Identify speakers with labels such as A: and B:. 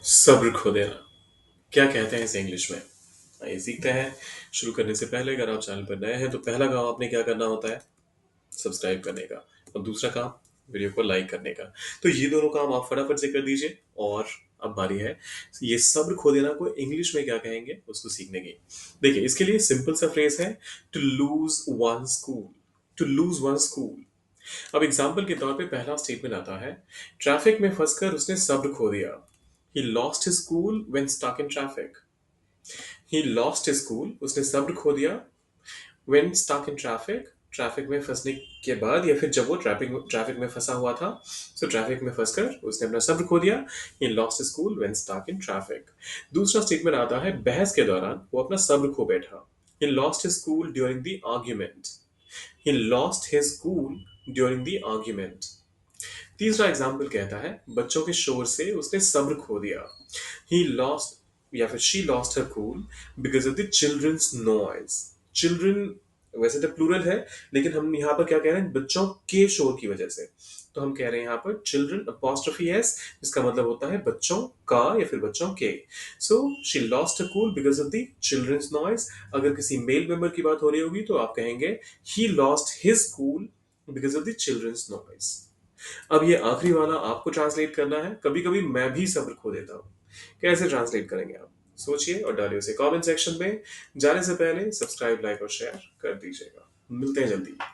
A: सब्र खो देना क्या कहते हैं इसे इंग्लिश में? आइए सीखते हैं। शुरू करने से पहले अगर आप चैनल पर नए हैं तो पहला काम आपने क्या करना होता है? सब्सक्राइब करने का। और दूसरा काम वीडियो को लाइक करने का। तो ये दोनों काम आप फटाफट से कर दीजिए। और अब बारी है ये सब्र खो देना को इंग्लिश में क्या कहेंगे उसको सीखने की। देखिए इसके लिए सिंपल सा फ्रेज है to lose one's cool. To lose one's cool. अब एग्जाम्पल के तौर पे पहला स्टेटमेंट आता है ट्रैफिक में फंसकर उसने सब्र खो दिया। He lost his cool when stuck in traffic. He lost his cool उसने सब्र खो दिया when stuck in traffic. Traffic में फंसने के बाद या फिर जब वो ट्रैफिक में फंसा हुआ था। सो ट्रैफिक में फंसकर उसने अपना सब्र खो दिया। He lost his cool when stuck in traffic. दूसरा स्टेटमेंट आता है बहस के दौरान वो अपना सब्र खो बैठा। ही lost his cool during the argument. He lost his cool during the argument. तीसरा एग्जाम्पल कहता है बच्चों के शोर से उसने सब्र खो दिया। ही लॉस्ट या फिर she lost her cool because of the children's noise. Children वैसे तो प्लूरल है लेकिन हम यहाँ पर क्या कह रहे हैं बच्चों के शोर की वजह से। तो हम कह रहे हैं यहाँ पर चिल्ड्रन अपॉस्ट्रोफी एस जिसका मतलब होता है बच्चों का या फिर बच्चों के। So she lost her cool because of the children's noise. अगर किसी मेल मेंबर की बात हो रही होगी तो आप कहेंगे he lost his cool because of the children's noise. अब ये आखिरी वाला आपको ट्रांसलेट करना है। कभी कभी मैं भी सब्र खो देता हूँ। कैसे ट्रांसलेट करेंगे आप? सोचिए और डालिए उसे कमेंट सेक्शन में। जाने से पहले सब्सक्राइब लाइक और शेयर कर दीजिएगा। मिलते हैं जल्दी।